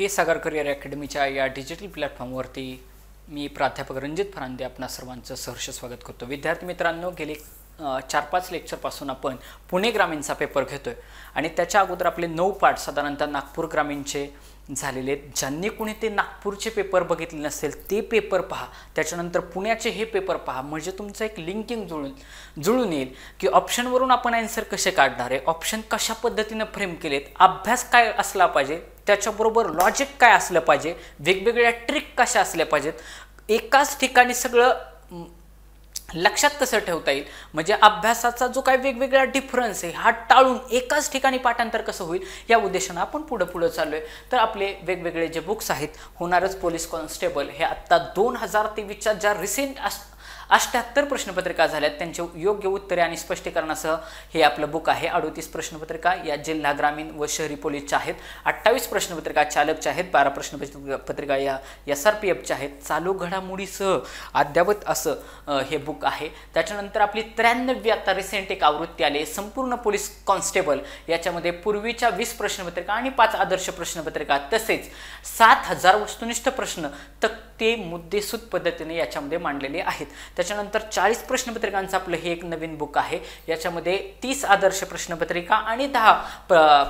PS. सागर career अकॅडमीच्या या digital प्लॅटफॉर्मवरती मी प्राध्यापक रणजित फरांदे आपणा सर्वांचं सहर्ष स्वागत करतो। विद्यार्थी मित्रांनो, गेली 4-5 लेक्चरपासून आपण पुणे ग्रामीणचा पेपर घेतोय आणि त्याच्या अगोदर आपले 9 पाठ साधारणतः नागपूर ग्रामीणचे झालेले। ज्यांनी कोणी ते नागपूरचे पेपर बघितले नसेल ते पेपर पहा, त्याच्यानंतर पुण्याचे हे पेपर पहा, म्हणजे तुमचं एक लिंकिंग जुळून येईल की ऑप्शनवरून आपण आन्सर कसे काढणार आहे, ऑप्शन कशा पद्धतीने फ्रेम केलेत, अभ्यास काय असला पाहिजे, त्याच्याबरोबर लॉजिक काय असलं पाहिजे, वेगवेगळ्या ट्रिक कशा असल्या पाहिजेत, एकाच ठिकाणी सगळं लक्षात कसं ठेवता येईल, म्हणजे अभ्यासाचा जो काही वेगवेगळा डिफरन्स आहे हा टाळून एकाच ठिकाणी पाठांतर कसं होईल या उद्देशाने आपण पुढे चाललोय। तर आपले वेगवेगळे जे बुक्स आहेत, होणारच पोलीस कॉन्स्टेबल हे आता 2023च्या ज्या रिसेंट 78 प्रश्नपत्रिका झाल्यात त्यांचे योग्य उत्तरे आणि स्पष्टीकरणासह हे आपलं बुक आहे। 38 प्रश्नपत्रिका या जिल्हा ग्रामीण व शहरी पोलीसच्या आहेत, 28 प्रश्नपत्रिका चालकच्या आहेत, 12 प्रश्नपत्रिका या SRPFच्या आहेत। चालू घडामोडीसह अद्ययावत असं हे बुक आहे। त्याच्यानंतर आपली 93वी आता रिसेंट एक आवृत्ती आली संपूर्ण पोलीस कॉन्स्टेबल, याच्यामध्ये पूर्वीच्या 20 प्रश्नपत्रिका आणि 5 आदर्श प्रश्नपत्रिका तसेच 7000 वस्तुनिष्ठ प्रश्न तक्ते मुद्देसूद पद्धतीने याच्यामध्ये मांडलेले आहेत। त्याच्यानंतर 40 प्रश्नपत्रिकांचं आपलं हे एक नवीन बुक आहे, याच्यामध्ये 30 आदर्श प्रश्नपत्रिका आणि 10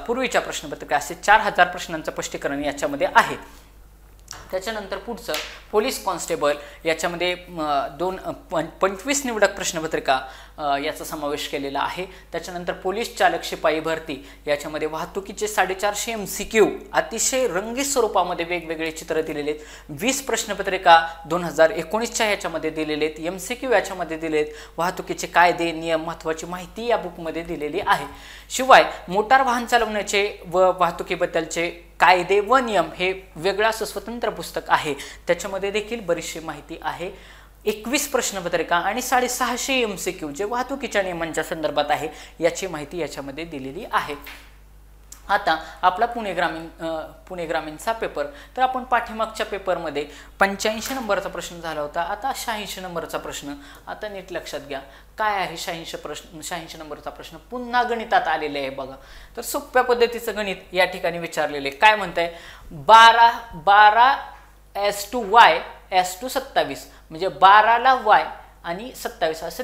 पूर्वीच्या प्रश्नपत्रिका असे 4000 प्रश्नांचं स्पष्टीकरण याच्यामध्ये आहे। त्याच्यानंतर पुढचं पोलीस कॉन्स्टेबल याच्यामध्ये 25 निवडक प्रश्नपत्रिका याचा समावेश केलेला आहे। त्याच्यानंतर पोलीस चालक शिपाई भरती याच्यामध्ये वाहतुकीचे 450 MCQ अतिशय रंगीत स्वरूपामध्ये वेगवेगळे चित्र दिलेले आहेत। 20 प्रश्नपत्रिका 2019च्या याच्यामध्ये दिलेले आहेत, MCQ याच्यामध्ये दिलेत, वाहतुकीचे कायदे नियम महत्त्वाची माहिती या बुकमध्ये दिलेली आहे। शिवाय मोटार वाहन चालवण्याचे व वाहतुकीबद्दलचे कायदे व नियम हे वेगळं असं स्वतंत्र पुस्तक आहे, त्याच्यामध्ये देखील बरीचशी माहिती आहे। 21 प्रश्नपत्रिका आणि 650 MCQ जे वाहतुकीच्या नियमांच्या संदर्भात आहे याची माहिती याच्यामध्ये दिलेली आहे। आता आपला पुणे ग्रामीणचा पेपर, तर आपण पाठीमागच्या पेपरमध्ये 85 नंबरचा प्रश्न झाला होता, आता 86 नंबरचा प्रश्न। आता नीट लक्षात घ्या काय आहे 86 नंबरचा प्रश्न, पुन्हा गणितात आलेले आहे बघा। तर सोप्या पद्धतीचं गणित या ठिकाणी विचारलेले काय म्हणताय, 12 S2Y S2 27 म्हणजे 12 ला y आणि 27 असे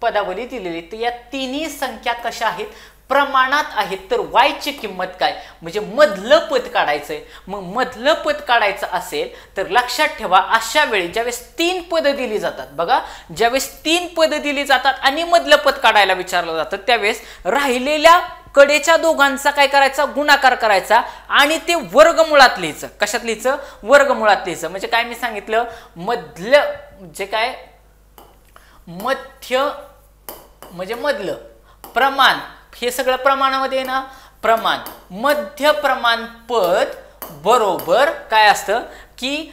पदावली दिलेली। तर या तिन्ही संख्या कशा आहेत, प्रमाणात आहेत। तर y ची किंमत काय, म्हणजे मधलं पद काढायचंय। मग मधलं पद काढायचं असेल तर लक्षात ठेवा अशा वेळी ज्यावेळेस 3 पद दिली जातात, बघा ज्यावेळेस 3 पद दिली जातात आणि मधलं पद काढायला विचारलं जातं त्यावेळेस राहिलेल्या कडेच्या दोघांचा काय करायचा, गुणाकार करायचा आणि ते वर्गमुळात लिहायचं। कशात लिहायचं, वर्गमुळात लिहायचं। म्हणजे काय मी सांगितलं, मधलं जे काय मध्य म्हणजे मधलं, प्रमाण हे सगळं प्रमाणामध्ये आहे ना, प्रमाण मध्य प्रमाण पद बरोबर काय असतं की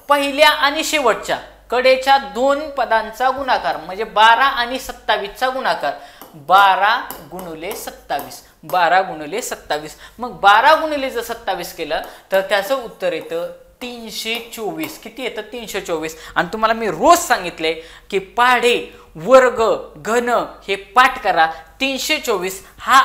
पहिल्या आणि शेवटच्या कडेच्या 2 पदांचा गुणाकार, म्हणजे 12 आणि 27चा गुणाकार, 12 गुणिले 27, 12 गुणिले 27। मग 12 गुणिले जर 27 केलं तर त्याचं उत्तर येतं 324। किती येतं, 324। आणि तुम्हाला मी रोज सांगितले की पाढे वर्ग घन हे पाठ करा। 324 हा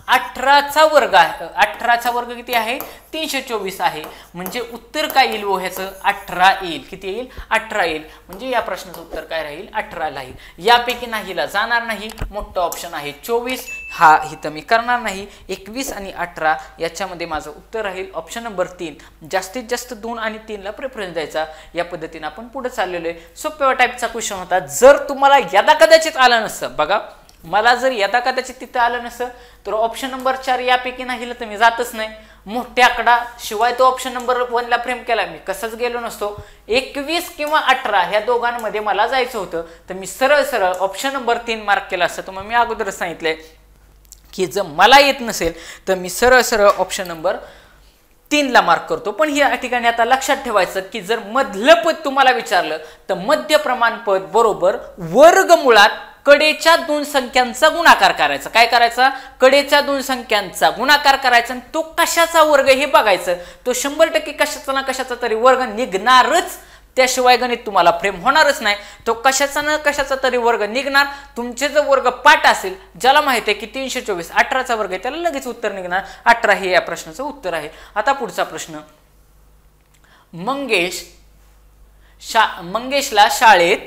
18चा वर्ग आहे, 18चा वर्ग किती आहे, 324 आहे। म्हणजे उत्तर काय येईल वो ह्याचं, 18 येईल। किती येईल, 18 येईल। म्हणजे या प्रश्नाचं उत्तर काय राहील, 18 राहील। यापैकी नाहीला जाणार नाही, मोठा ऑप्शन आहे 24, हा इथं मी करणार नाही। 21 आणि 18 याच्यामध्ये माझं उत्तर राहील ऑप्शन नंबर 3। जास्तीत जास्त 2 आणि 3 ला प्रेफरन्स द्यायचा। या पद्धतीने आपण पुढे चाललेलो आहे। सोप्या टाईपचा क्वेश्चन होता। जर तुम्हाला यदा कदाचित आलं नसतं, बघा मला जर यदा कदाचित तिथं आलं नसतं तर ऑप्शन नंबर 4 यापैकी नाही तर मी जातच नाही। मोठ्या आकडा शिवाय तो ऑप्शन नंबर 1 ला फ्रेम केला, मी कसंच गेलो नसतो। 21 किंवा 18 ह्या दोघांमध्ये मला जायचं होतं तर मी सरळ ऑप्शन नंबर 3 मार्क केला असतं। तुम्हाला मी अगोदरच सांगितलंय की जर मला येत नसेल तर मी सरळ ऑप्शन नंबर 3 ला मार्क करतो। पण या ठिकाणी आता लक्षात ठेवायचं की जर मधलं पद तुम्हाला विचारलं तर मध्य प्रमाण पद बरोबर वर्गमुळात कडेच्या 2 संख्यांचा गुणाकार करायचा। काय करायचा, कडेच्या 2 संख्यांचा गुणाकार करायचा आणि तो कशाचा वर्ग हे बघायचं। तो 100% कशाचा ना कशाचा तरी वर्ग निघणारच त्याशिवाय गणित तुम्हाला फ्रेम होणारच नाही. तो कशाचा न कशाचा तरी वर्ग निघणार. तुमचे जो वर्ग पाठ असेल, ज्याला माहिती आहे की 324 18चा वर्ग आहे, त्याला लगेच उत्तर निघणार. 18 हे या प्रश्नाचं उत्तर आहे. आता पुढचा प्रश्न, मंगेशला शाळेत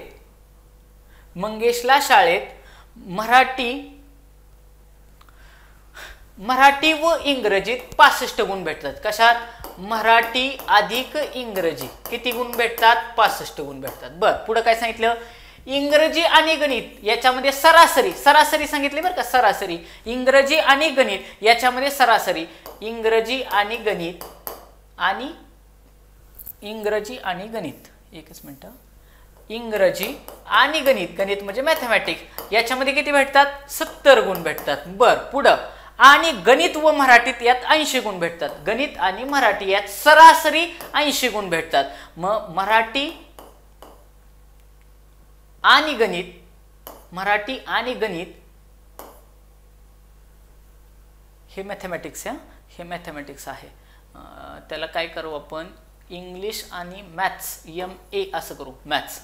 मराठी व इंग्रजीत 65 गुण भेटतात. कशात? मराठी अधिक इंग्रजी किती गुण भेटतात? 65 गुण भेटतात. बर, पुढे काय सांगितलं? इंग्रजी आणि गणित याच्यामध्ये सरासरी सांगितली बरं का, सरासरी. इंग्रजी आणि गणित याच्यामध्ये सरासरी. इंग्रजी आणि गणित एकच मिनिट. इंग्रजी आणि गणित म्हणजे मॅथमॅटिक्स याच्यामध्ये किती भेटतात? 70 गुण भेटतात. बर, पुढं आणि गणित व मराठीत यात 80 गुण भेटतात. गणित आणि मराठी यात सरासरी 80 गुण भेटतात. मग मराठी आणि गणित हे मॅथमॅटिक्स आहे. त्याला काय करू आपण? इंग्लिश आणि मॅथ्स MA असं करू, मॅथ्स.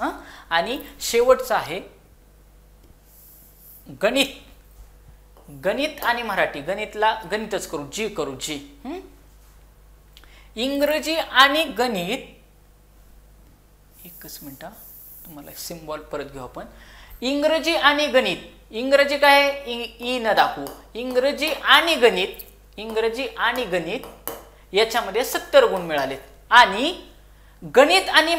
आणि शेवटचं आहे गणित आणि मराठी. गणितला गणितच करू, जी. इंग्रजी आणि गणित, एकच मिनिट तुम्हाला सिम्बॉल परत घेऊ आपण. इंग्रजी आणि गणित, इंग्रजी काय ई न दाखवू, इंग्रजी आणि गणित याच्यामध्ये 70 गुण मिळाले. आणि गणित आणि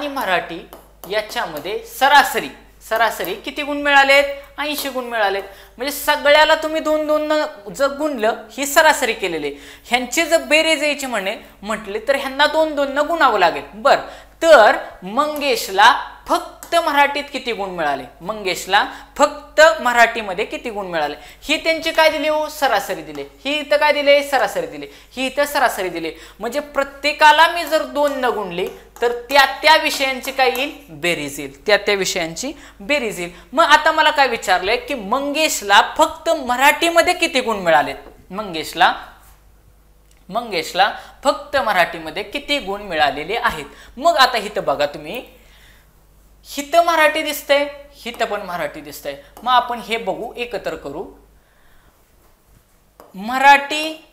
मराठी याच्यामध्ये सरासरी किती गुण मिळालेत? 80 गुण मिळालेत. म्हणजे सगळ्याला तुम्ही 2-2 जर गुणलं, ही सरासरी केलेली. ह्यांची जर बेरीज यायची म्हटले तर ह्यांना 2-2 गुणावं लागेल. बर, तर मंगेशला फक्त मराठीत किती गुण मिळाले? मंगेशला फक्त मराठीमध्ये किती गुण मिळाले? ही त्यांची काय दिली हो? सरासरी दिली. ही इथं काय दिले? सरासरी दिली. ही इथं सरासरी दिली. म्हणजे प्रत्येकाला मी जर 2 न गुणली तर त्या विषयांची काय येईल? बेरीज येईल. त्या विषयांची बेरीज येईल. मग आता मला काय विचारलंय की मंगेशला फक्त मराठीमध्ये किती गुण मिळालेत? मंगेशला फक्त मराठीमध्ये किती गुण मिळालेले आहेत? मग आता इथं बघा तुम्ही, हिथं मराठी दिसतंय, हिथं पण मराठी दिसतंय. मग आपण हे बघू, एकत्र करू. मराठी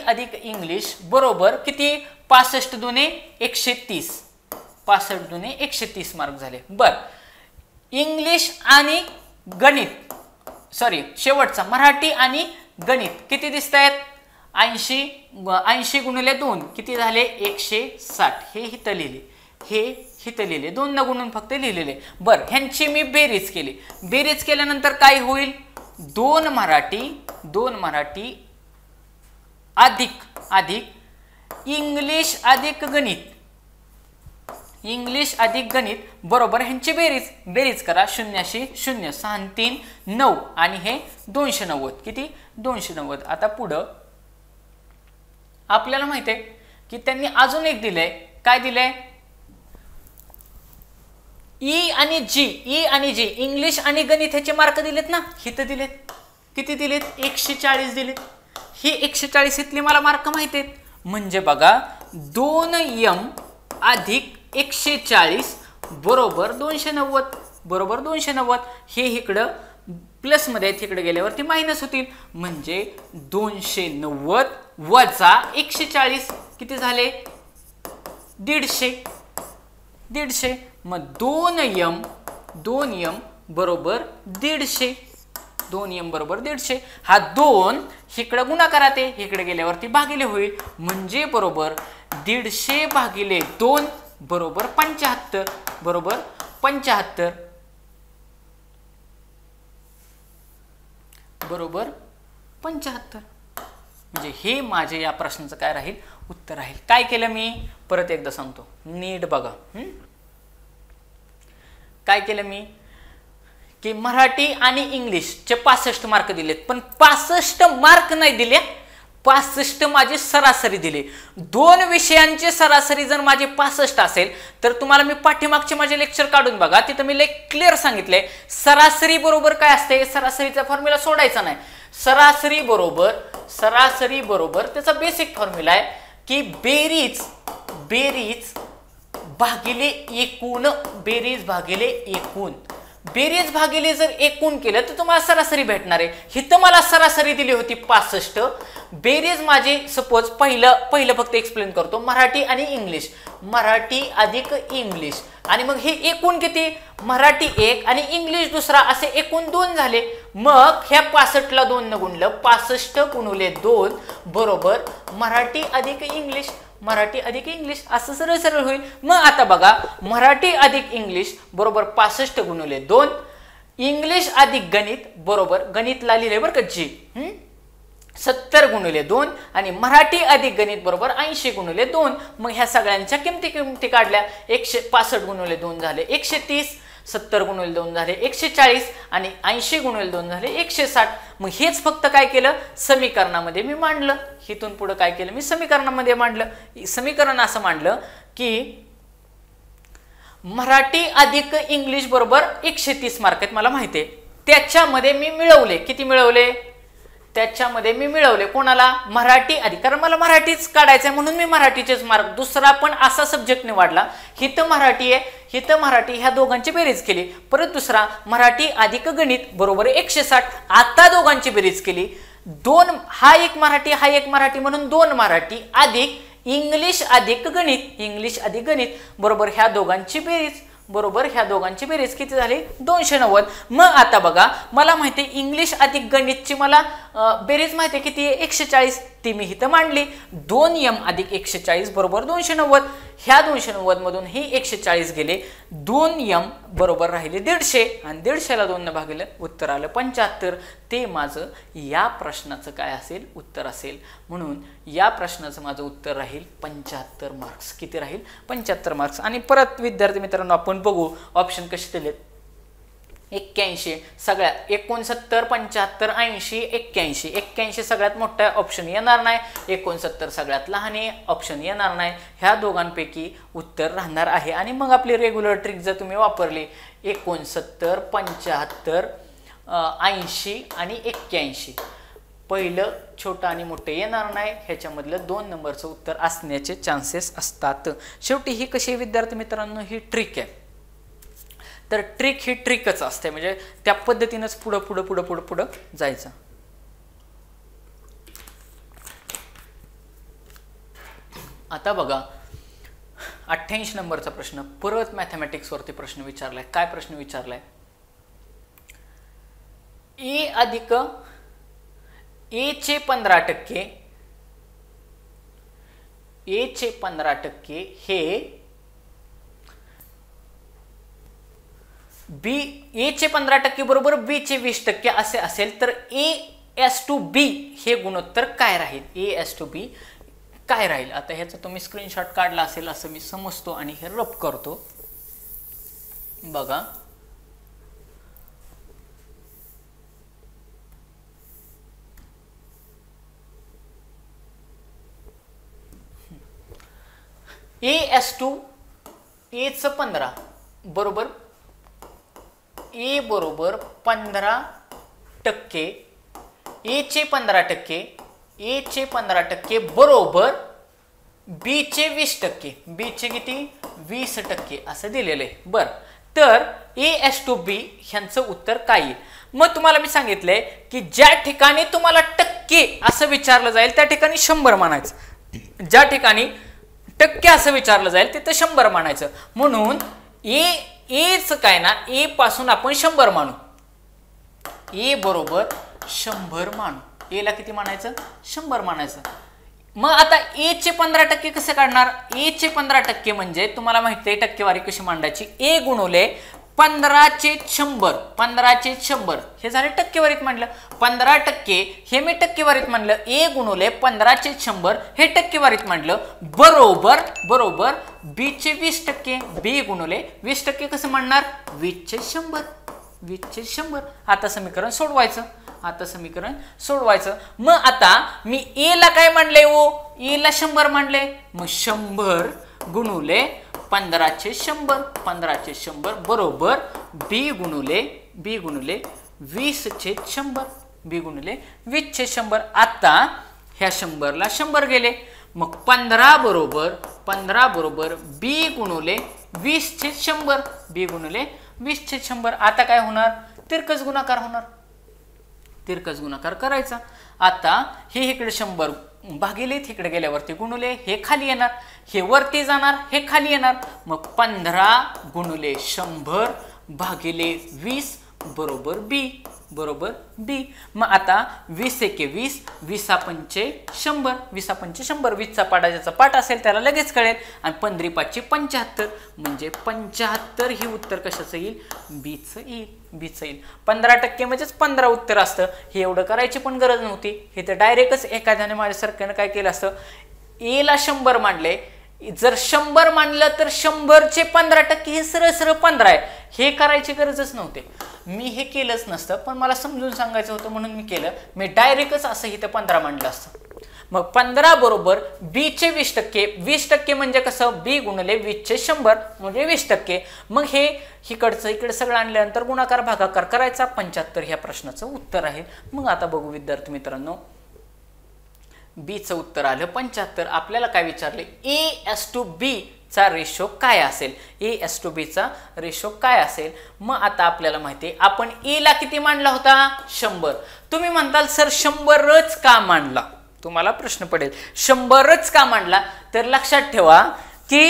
अधिक इंग्लिश बरोबर किती? 65 दुने 130. 65 दुने 130 मार्क झाले. बर, इंग्लिश आणि गणित, शेवटचा मराठी आणि गणित किती दिसत आहेत? 80 गुणिले 2 किती झाले? 160. हे हिथं लिहिले, 2 न गुणून फक्त लिहिलेले. बर, ह्यांची मी बेरीज केली. बेरीज केल्यानंतर काय होईल? 2 मराठी अधिक इंग्लिश अधिक गणित बरोबर ह्यांची बेरीज करा. 0 0 6 3 9 आणि हे 290. किती? 290. आता पुढं आपल्याला माहिती आहे की त्यांनी अजून एक दिलंय. काय दिलंय? ई आणि जी इंग्लिश आणि गणित ह्याचे मार्क दिलेत ना, हिथं दिलेत. किती दिलेत? 140 दिलेत. ही 140 इथले मला मार्क माहिती आहेत. म्हणजे बघा, 2m अधिक 140 बरोबर 290. हे इकडं प्लस मध्ये आहेत, इकडे गेल्यावरती मायनस होतील. म्हणजे 290 वजा 140 किती झाले? 150. मग 2m बरोबर 150. हा 2 इकडे गुणाकारात आहे, इकडे गेल्यावरती भागिले होईल. म्हणजे बरोबर 150 भागिले 2 बरोबर 75. बरोबर 75. म्हणजे हे माझे या प्रश्नाचं काय राहील? उत्तर राहील. काय केलं मी? परत एकदा सांगतो, नीट बघा. काय केलं मी की मराठी आणि इंग्लिशचे 65 मार्क दिलेत, पण 65 मार्क नाही दिले, 65 माझी सरासरी दिली. 2 विषयांची सरासरी जर माझी 65 असेल तर तुम्हाला मी पाठीमागचे माझे लेक्चर काढून बघा, तिथं मी क्लिअर सांगितलंय सरासरी बरोबर काय असते. सरासरीचा फॉर्म्युला सोडायचा नाही. सरासरी बरोबर त्याचा बेसिक फॉर्म्युला आहे की बेरीज भागिले एकूण, बेरीज भागिले एकूण, बेरीज भागिले जर एकूण केलं तर तुम्हाला सरासरी भेटणार आहे. हिथं मला सरासरी दिली होती 65. बेरीज माझी सपोज पहिलं फक्त एक्सप्लेन करतो, मराठी आणि इंग्लिश, मराठी अधिक इंग्लिश, आणि मग हे एकूण किती, मराठी 1 आणि इंग्लिश दुसरा, असे एकूण 2 झाले. मग ह्या 65ला 2 न गुणलं, 65 गुणिले 2 बरोबर मराठी अधिक इंग्लिश, मराठी अधिक इंग्लिश, असं सरळ सरळ होईल. मग आता बघा, मराठी अधिक इंग्लिश बरोबर 65 गुणिले 2, इंग्लिश अधिक गणित बरोबर, गणितला लिहिले बरं का जी, 70 गुणिले 2, आणि मराठी अधिक गणित बरोबर 80 गुणिले 2. मग ह्या सगळ्यांच्या किमती काढल्या, 165 गुणिले 2 झाले 130, 70 गुणिले 2 झाले 140, आणि 80 गुणिले 2 झाले 160. मग हेच फक्त काय केलं, समीकरणामध्ये मी मांडलं. इथून पुढे काय केलं, मी समीकरणामध्ये मांडलं. समीकरण असं मांडलं की मराठी अधिक इंग्लिश बरोबर 130 मार्क आहेत मला माहिती आहे. त्याच्यामध्ये मी मिळवले, किती मिळवले, त्याच्यामध्ये मी मिळवले कोणाला, मराठी अधिक, कारण मला मराठीच काढायचं आहे म्हणून मी मराठीचेच मार्क, दुसरा पण असा सब्जेक्ट निवडला. हिथं मराठी आहे, हिथं मराठी, ह्या दोघांची बेरीज केली. परत दुसरा मराठी अधिक गणित बरोबर 160, आता दोघांची बेरीज केली. 2, हा एक मराठी, हा एक मराठी, म्हणून 2 मराठी अधिक इंग्लिश अधिक गणित, इंग्लिश अधिक गणित बरोबर ह्या दोघांची बेरीज, बरोबर ह्या दोघांची बेरीज किती झाली, 290. मग आता बघा, मला माहिती आहे इंग्लिश अधिक गणितची मला बेरीज माहिती आहे किती आहे, 140, ती मी इथं मांडली. 2m अधिक 140 बरोबर 290, ह्या 290 मधून ही 140 गेले, 2m बरोबर राहिले 150, आणि 150ला 2 ने भागलं, उत्तर आलं 75. ते माझं या प्रश्नाचं काय असेल, उत्तर असेल. म्हणून या प्रश्नाचं माझं उत्तर राहील 75 मार्क्स. किती राहील, 75 मार्क्स. आणि परत विद्यार्थी मित्रांनो आपण बघू ऑप्शन कसे दिलेत. 81 सगळ्या, 69, 75, 80, 81. 81 सगळ्यात मोठा ऑप्शन येणार नाही, 69 सगळ्यात लहान ऑप्शन येणार नाही. ह्या दोघांपैकी उत्तर राहणार आहे. आणि मग आपली रेग्युलर ट्रिक जर तुम्ही वापरली, 69, 75, 80 आणि 81, पहिलं छोटं आणि मोठं येणार नाही, ह्याच्यामधलं 2 नंबरचं उत्तर असण्याचे चान्सेस असतात. शेवटी ही कशी विद्यार्थी मित्रांनो, ही ट्रिक आहे. तर ट्रिक ही ट्रिकच असते, म्हणजे त्या पद्धतीनेच पुढं पुढं पुढं पुढं पुढं जायचं. आता बघा 88 नंबरचा प्रश्न, परत मॅथमॅटिक्स वरती प्रश्न विचारलाय. काय प्रश्न विचारलाय, ए अधिक ए चे 15%, ए चे 15% हे बी, ए चे 15% बरोबर बी चे 20% असे असेल तर A/B हे गुणोत्तर काय राहील, A/B काय राहील. आता ह्याचा तुम्ही स्क्रीनशॉट काढला असेल असं मी समजतो आणि हे रब करतो. बघा, A च 15 बरोबर, ए बरोबर 15%, ए चे 15%, ए चे 15% बरोबर बी चे 20%, बी चे किती 20% असं दिलेलं आहे. बर, तर A/B ह्यांचं उत्तर काय येईल. मग तुम्हाला मी सांगितलंय की ज्या ठिकाणी तुम्हाला टक्के असं विचारलं जाईल त्या ठिकाणी 100 मानायचं, ज्या ठिकाणी टक्के असं विचारलं जाईल तिथं 100 मानायचं. म्हणून एच काय ना, ए पासून आपण 100 मानू, ए बरोबर 100 मानू, ए ला किती मानायचं, 100 मानायचं. मग आता ए चे 15% कसे काढणार, ए चे 15% म्हणजे तुम्हाला माहिती आहे टक्केवारी कशी मांडायची, ए गुणवले 15/100, 15/100 हे झाले टक्केवारीत मांडलं. 15% हे मी टक्केवारीत मांडलं, ए गुणवले 15/100 हे टक्केवारीत मांडलं, बरोबर बरोबर बी चे 20%, बी गुणवले 20% कसं मांडणार, 20/100, 20/100. आता समीकरण सोडवायचं, आता समीकरण सोडवायचं. मग आता मी ए ला काय मांडले, ओ ए ला 100 मांडले, मग 100 गुणुले 15/100, 15/100 बरोबर बी गुणुले 20/100, बी गुणुले 20/100. आता ह्या 100 ला 100 गेले, मग 15 बरोबर बी गुणुले 20/100, बी गुणुले 20/100. आता काय होणार, तिरकस गुणाकार होणार, तिरकस गुणाकार करायचा. आता हे इकडे 100 भागिले तिकडे गेल्यावरती गुणुले, हे खाली येणार, हे वरती जाणार, हे खाली येणार. मग 15 गुणुले 100 भागिले 20 बरोबर बी, बरोबर बी. मग आता 20 एके 20, 20 पंचे 100, 20 पंचे 100, 20चा पाडा ज्याचा पाठ असेल त्याला लगेच कळेल. आणि 15 5 75, म्हणजे 75 हे उत्तर कशाचं येईल, बीचं येईल, बीचं येईल. 15% म्हणजेच 15 उत्तर असतं. हे एवढं करायची पण गरज नव्हती. हे तर डायरेक्टच एखाद्याने माझ्यासारख्यानं काय केलं असतं, एला 100 मांडले, जर 100 मानलं तर 100चे 15% हे सरळ सरळ 15 आहे. हे करायची गरजच नव्हती. मी हे केलंच नसतं, पण मला समजून सांगायचं होतं म्हणून मी केलं. मी डायरेक्टच असं इथं 15 मांडलं असतं. मग 15 बरोबर बीचे 20%, 20% म्हणजे कसं, बी गुणले 20/100 म्हणजे 20%. मग हे इकडचं इकडे सगळं आणल्यानंतर गुणाकार भागाकार करायचा. 75 ह्या प्रश्नाचं उत्तर आहे. मग आता बघू विद्यार्थी मित्रांनो, बीचं उत्तर आलं 75. आपल्याला काय विचारले, A:B चा रेशो काय असेल, A:B चा रेशो काय असेल. मग आता आपल्याला माहिती आहे, आपण ए ला किती मांडला होता, 100. तुम्ही म्हणताल सर 100च का मांडला, तुम्हाला प्रश्न पडेल 100च का मांडला. तर लक्षात ठेवा की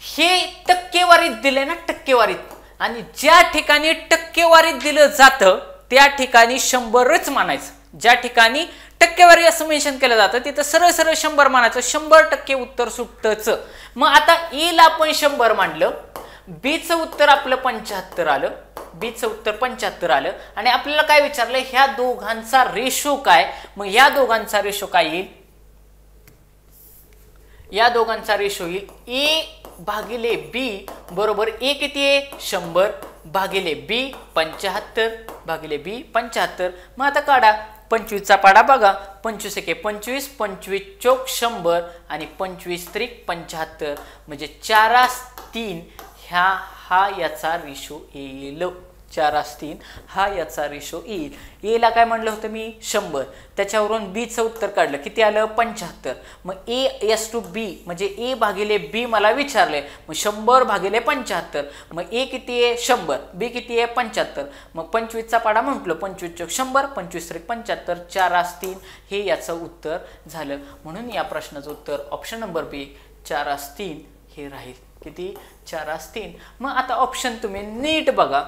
हे टक्केवारीत दिले ना, टक्केवारीत, आणि ज्या ठिकाणी टक्केवारीत दिलं जातं त्या ठिकाणी 100च मानायचं. ज्या ठिकाणी टक्केवारी असं मेन्शन केलं जातं तिथं सरळ सरळ 100 मानायचं, 100% उत्तर सुटतच. मग आता ए ला आपण 100 मांडलं, बीचं उत्तर आपलं 75 आलं, बीचं उत्तर 75 आलं. आणि आपल्याला काय विचारलं, ह्या दोघांचा रेशो काय. मग या दोघांचा रेशो काय येईल, या दोघांचा रेशो येईल ए भागिले बी बरोबर ए किती आहे 100 भागिले बी 75 भागिले बी 75. मग आता काढा 25चा पाडा बघा, 25 एके 25, 25 चौक 100 आणि 25 त्रिक 75 म्हणजे 4:3 हा याचा रेशो येईल. 4:3 हा याचा रेशो येईल. ए ला काय म्हणलं होतं मी 100, त्याच्यावरून बी चं उत्तर काढलं, किती आलं 75. मग A:B म्हणजे ए भागिले बी मला विचारले, मग 100 भागिले 75. मग ए किती आहे 100, बी किती आहे 75. मग 25चा पाडा म्हटलो, 25 चौक 100, 25 त्रिक 75, 4:3 हे याचं उत्तर झालं. म्हणून या प्रश्नाचं उत्तर ऑप्शन नंबर बी 4:3 हे राहील. किती 4:3. मग आता ऑप्शन तुम्ही नीट बघा,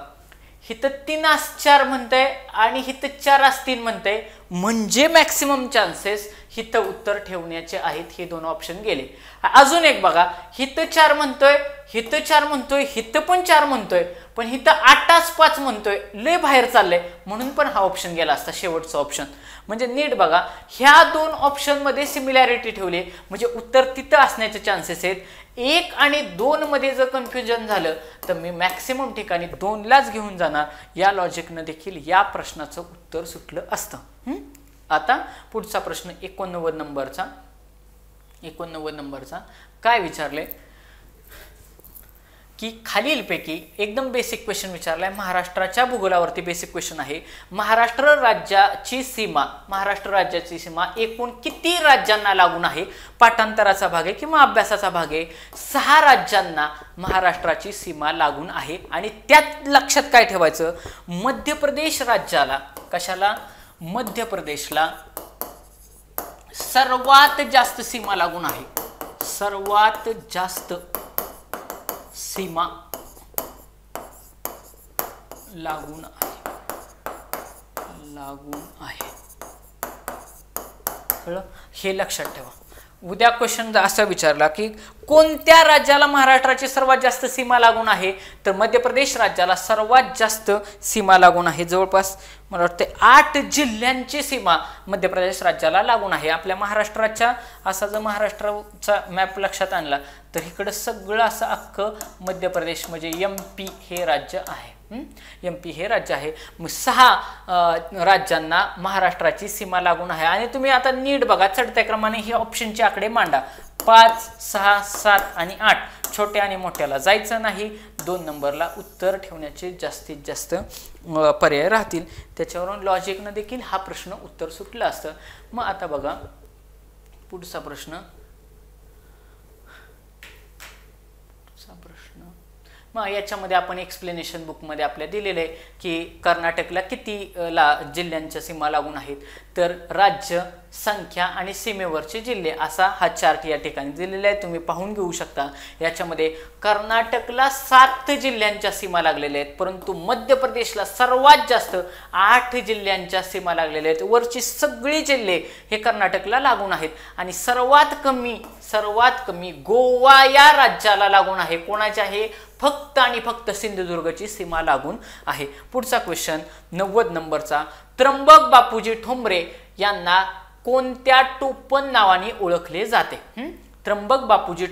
हिथं 3:4 म्हणतंय आणि हिथं 4:3 म्हणतंय, म्हणजे मॅक्सिमम चान्सेस हिथं उत्तर ठेवण्याचे आहेत. हे दोन ऑप्शन गेले. अजून एक बघा, हिथं 4 म्हणतोय, हिथं 4 म्हणतोय, हिथं पण 4 म्हणतोय, पण हिथं 8:5 म्हणतोय, लय बाहेर चाललंय, म्हणून पण हा ऑप्शन गेला असता शेवटचा ऑप्शन. म्हणजे नीट बघा, ह्या दोन ऑप्शन मध्ये सिमिलॅरिटी ठेवली म्हणजे उत्तर तिथं असण्याचे चान्सेस आहेत. 1 आणि 2 मध्ये जर कन्फ्युजन झालं तर मी मॅक्सिमम ठिकाणी 2 लाच घेऊन जाणार. या लॉजिकनं देखील या प्रश्नाचं उत्तर सुटलं असतं. आता पुढचा प्रश्न 89 नंबरचा काय विचारले की खालीलपैकी एकदम बेसिक क्वेश्चन विचारलाय. महाराष्ट्राच्या भूगोलावरती बेसिक क्वेश्चन आहे. महाराष्ट्र राज्याची सीमा एकूण किती राज्यांना लागून आहे. पाठांतराचा भाग आहे किंवा अभ्यासाचा भाग आहे. 6 राज्यांना महाराष्ट्राची सीमा लागून आहे. आणि त्यात लक्षात काय ठेवायचं, मध्य प्रदेश राज्याला, कशाला, मध्य प्रदेशला सर्वात जास्त सीमा लागून आहे. सर्वात जास्त सीमा लागून आहे. कळलं, हे लक्षात ठेवा. उद्या क्वेश्चन असा विचारला की कोणत्या राज्याला महाराष्ट्राची सर्वात जास्त सीमा लागून आहे, तर मध्य प्रदेश राज्याला सर्वात जास्त सीमा लागून आहे. जवळपास मला वाटते 8 जिल्ह्यांची सीमा मध्य प्रदेश राज्याला लागून आहे. आपल्या महाराष्ट्राच्या असा जर महाराष्ट्राचा मॅप लक्षात आणला तर इकडं सगळं असं अख्खं मध्य प्रदेश म्हणजे MP हे राज्य आहे. MP हे राज्य आहे. मग 6 राज्यांना महाराष्ट्राची सीमा लागून आहे. आणि तुम्ही आता नीट बघा, चढत्या क्रमाने हे ऑप्शनचे आकडे मांडा. 5, 6, 7 आणि 8 छोट्या आणि मोठ्याला जायचं नाही. 2 नंबरला उत्तर ठेवण्याचे जास्तीत जास्त पर्याय राहतील. त्याच्यावरून लॉजिकनं देखील हा प्रश्न उत्तर सुटलं असतं. मग आता बघा पुढचा प्रश्न मग याच्यामध्ये आपण एक्सप्लेनेशन बुकमध्ये आपल्या दिलेलं आहे की कर्नाटकला किती जिल्ह्यांच्या सीमा लागून आहेत, तर राज्य, संख्या आणि सीमेवरचे जिल्हे असा हा चार्ट या ठिकाणी दिलेला आहे, तुम्ही पाहून घेऊ शकता। याच्यामध्ये कर्नाटकला 7 जिल्ह्यांच्या सीमा लागलेल्या आहेत, परंतु मध्य प्रदेशला सर्वात जास्त 8 जिल्ह्यांच्या सीमा लागलेल्या आहेत। वरची सगळी जिल्हे हे कर्नाटकला लागून आहेत आणि सर्वात कमी गोवा या राज्याला लागून आहे। कोणाचे आहे? फक्त आणि फक्त सिंधुदुर्गची सीमा लागून आहे। पुढचा क्वेश्चन 90 नंबरचा, त्र्यंबक बापूजी ठोंबरे यांना कोणत्या टोपण नावाने ओळखले जाते? त्र्यंबक बापूजी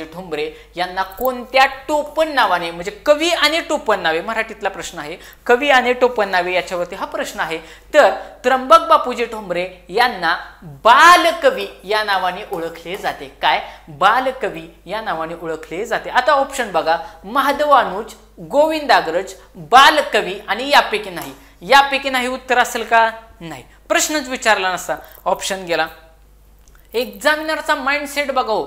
ठोंबरे यांना कोणत्या टोपण नावाने, म्हणजे कवी आणि टोपण नावे, मराठीतला प्रश्न आहे, कवी आणि टोपण नावे याच्यावरती हा प्रश्न आहे। तर त्र्यंबक बापूजी ठोंबरे यांना बालकवी या नावाने ओळखले जाते। काय? बालकवी या नावाने ओळखले जाते। आता ऑप्शन बघा, महादेवानुज, गोविंदाग्रज, बालकवी आणि यापैकी नाही। यापैकी नाही उत्तर असेल का? नाही, प्रश्नच विचारला नसता, ऑप्शन गेला। एक्झामिनरचा माइंडसेट बघाओ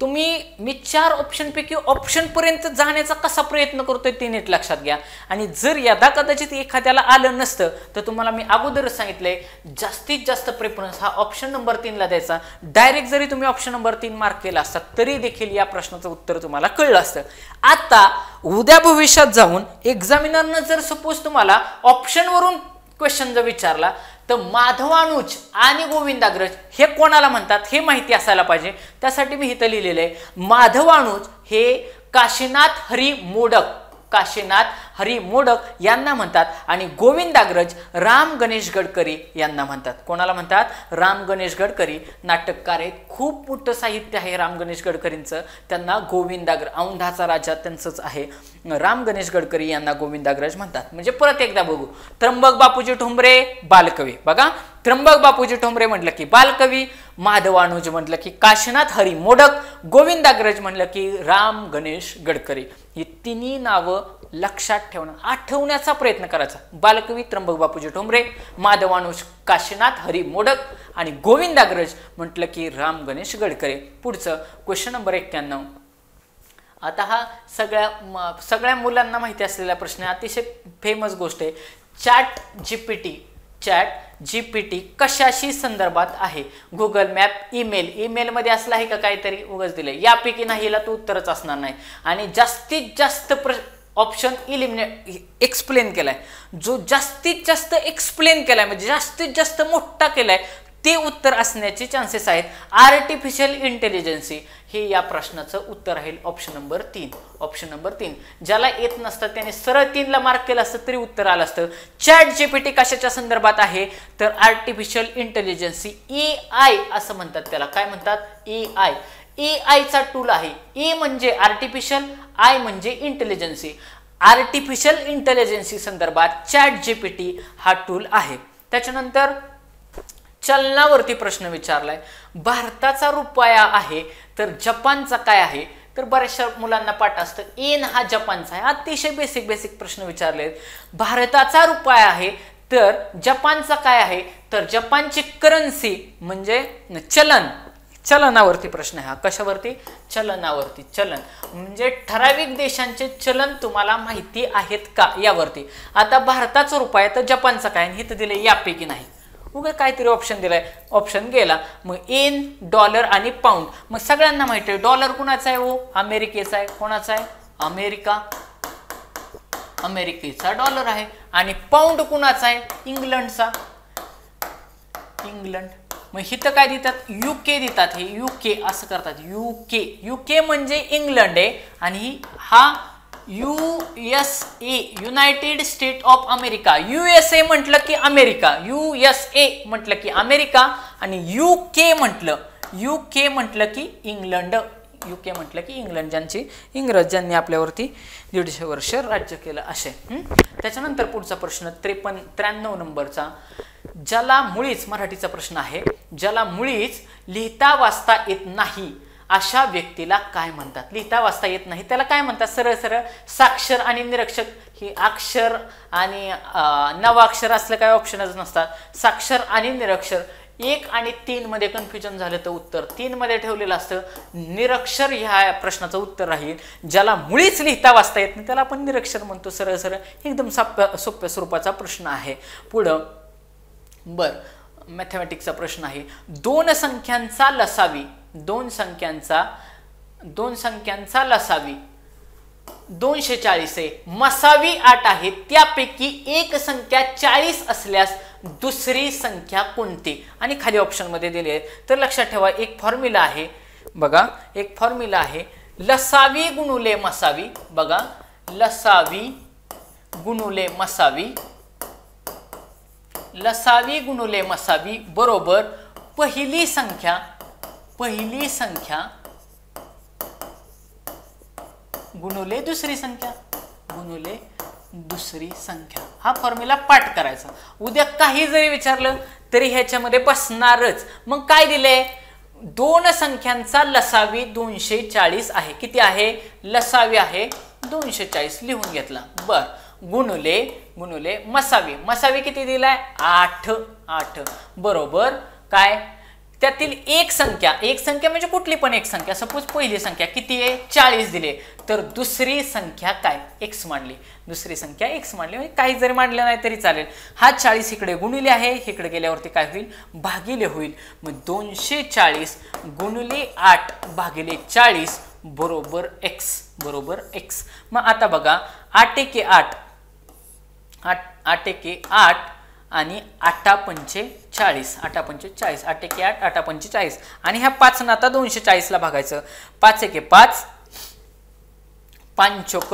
तुम्ही, मी 4 ऑप्शन पैकी ऑप्शन पर्यंत जाण्याचा कसा प्रयत्न करतोय ते नीट लक्षात घ्या। आणि जर यदा कदाचित एखाद्याला आलं नसतं तर तुम्हाला मी अगोदरच सांगितलंय, जास्तीत जास्त प्रेफरन्स हा ऑप्शन नंबर 3 ला द्यायचा। डायरेक्ट जरी तुम्ही ऑप्शन नंबर 3 मार्क केला असता तरी देखील या प्रश्नाचं उत्तर तुम्हाला कळलं असतं। आता उद्या भविष्यात जाऊन एक्झामिनरनं जर सपोज तुम्हाला ऑप्शन वरून क्वेश्चन जर विचारला तर माधवानुज आणि गोविंदाग्रज हे कोणाला म्हणतात हे माहिती असायला पाहिजे। त्यासाठी मी इथं लिहिलेलं आहे, माधवानुज हे काशीनाथ हरी मोडक यांना म्हणतात आणि गोविंदाग्रज राम गणेश गडकरी यांना म्हणतात। कोणाला म्हणतात? राम गणेश गडकरी नाटककार आहेत, खूप मोठं साहित्य आहे राम गणेश गडकरींचं। त्यांना गोविंदाग्रज, औंधाचा राजा त्यांचंच आहे, राम गणेश गडकरी यांना गोविंदाग्रज म्हणतात। म्हणजे परत एकदा बघू, त्र्यंबक बापूजी ठोंबरे बालकवी, बघा त्र्यंबक बापूजी ठोंबरे म्हटलं की बालकवी, माधवानुज म्हटलं की काशीनाथ हरी मोडक, गोविंदाग्रज म्हटलं की राम गणेश गडकरी। ही तिन्ही नावं लक्षात ठेवणं, आठवण्याचा प्रयत्न करायचा। बालकवी त्र्यंबक बापूजी ठोंबरे, माधवानुज काशीनाथ हरी मोडक आणि गोविंदाग्रज म्हटलं की राम गणेश गडकरी। पुढचं क्वेश्चन नंबर 91। आता हा सगळ्या मुलांना माहिती असलेला प्रश्न आहे, अतिशय फेमस गोष्ट आहे। चॅट जीपीटी कशाशी संदर्भात आहे? गुगल मॅप, ईमेल मध्ये असला आहे का काहीतरी? उगाच दिले, यापैकी नाहीला तो उत्तरच असणार नाही। आणि जास्तीत जास्त ऑप्शन एक्सप्लेन केलाय, जो जास्तीत जास्त एक्सप्लेन केलाय म्हणजे जास्तीत जास्त मोठा केलाय ते उत्तर असण्याचे चान्सेस आहेत। आर्टिफिशियल इंटेलिजन्सी हे या प्रश्नाचं उत्तर राहील ऑप्शन नंबर 3। ऑप्शन नंबर 3 ज्याला येत नसतं त्याने सरळ 3 ला मार्क केलं असतं तरी उत्तर आलं असतं। चॅट जीपीटी कशाच्या संदर्भात आहे? तर आर्टिफिशियल इंटेलिजन्सी, AI असं म्हणतात त्याला। काय म्हणतात? AI चा टूल आहे। E म्हणजे आर्टिफिशियल, I म्हणजे इंटेलिजन्सी। आर्टिफिशियल इंटेलिजन्सी संदर्भात चॅट जीपीटी हा टूल आहे। त्याच्यानंतर चलनावरती प्रश्न विचारलाय, भारताचा रुपया आहे तर जपानचा काय आहे? तर बऱ्याचशा मुलांना पाठ असतं, येन हा जपानचा आहे। अतिशय बेसिक प्रश्न विचारले। भारताचा रुपया आहे तर जपानचा काय आहे? तर जपानची करन्सी म्हणजे चलनावरती प्रश्न आहे हा। कशावरती? चलनावरती। चलन म्हणजे ठराविक देशांचे चलन तुम्हाला माहिती आहेत का यावरती। आता भारताचा रुपया तर जपानचा काय, हे तर दिले यापैकी नाही, उगा काहीतरी ऑप्शन दिलाय, ऑप्शन गेला। मग येन, डॉलर आणि पाऊंड, मग सगळ्यांना माहिती आहे डॉलर कुणाचा आहे? हो, अमेरिकेचा आहे। कोणाचा आहे? अमेरिकेचा डॉलर आहे। आणि पाऊंड कुणाचा आहे? इंग्लंडचा। मग इथं काय देतात? UK देतात। हे UK असं करतात, UK म्हणजे इंग्लंड आहे आणि हा USA United state of America. USA म्हटलं की अमेरिका, USA म्हटलं की अमेरिका आणि UK म्हटलं की इंग्लंड। UK म्हटलं की इंग्लंड, ज्यांची इंग्रजांनी आपल्यावरती 150 वर्ष राज्य केलं असे। त्याच्यानंतर पुढचा प्रश्न 93 नंबरचा, ज्याला मुळीच, मराठीचा प्रश्न आहे, ज्याला मुळीच लिहिता वाचता येत नाही अशा व्यक्तीला काय म्हणतात? लिहिता वाचता येत नाही त्याला काय म्हणतात? सरळ साक्षर आणि निरक्षर। ही अक्षर आणि नवाक्षर असलं काय ऑप्शनच नसतात। साक्षर आणि निरक्षर 1 आणि 3 मध्ये कन्फ्युजन झालं तर उत्तर 3 मध्ये ठेवलेलं असतं. निरक्षर ह्या प्रश्नाचं उत्तर राहील. ज्याला मुळीच लिहिता वाचता येत नाही त्याला आपण निरक्षर म्हणतो. सरळ सरळ एकदम सोप्या स्वरूपाचा प्रश्न आहे. पुढं मॅथमॅटिक्सचा प्रश्न आहे. दोन संख्यांचा लसावी 240 आहे, मसावी 8 आहे, त्यापैकी एक संख्या 40 असल्यास दुसरी संख्या कोणती? आणि खाली ऑप्शन मध्ये दिले आहेत. तर लक्षात ठेवा एक फॉर्म्युला आहे बघा, एक फॉर्म्युला आहे लसावी गुणुले मसावी. बघा लसावी गुणुले मसावी बरोबर पहिली संख्या गुणुले दुसरी संख्या हा फॉर्म्युला पाठ करायचा. उद्या काही जरी विचारलं तरी ह्याच्यामध्ये बसणारच. मग काय दिले? दोन संख्यांचा लसावी 240 आहे. किती आहे? लसावी आहे 240 लिहून घेतला. गुणुले मसावी किती दिलाय? 8 बरोबर काय? त्यातील एक संख्या म्हणजे कुठली पण एक संख्या, सपोज पहिली संख्या किती आहे? 40 दिले, तर दुसरी संख्या काय? x मांडली. दुसरी संख्या x मांडली, म्हणजे काही जरी मांडलं नाही तरी चालेल. हा 40 इकडे गुणिले आहे, इकडे गेल्यावरती काय होईल? भागिले होईल. मग 240 गुणिले 8 भागिले 40 बरोबर x. मग आता बघा 8 एके 8 आणि 8 पंचे 40 8 एके 8 पंचे 40 आणि ह्या 5 ना आता 240 ला भागायचं. 5 एके 5 5 चोक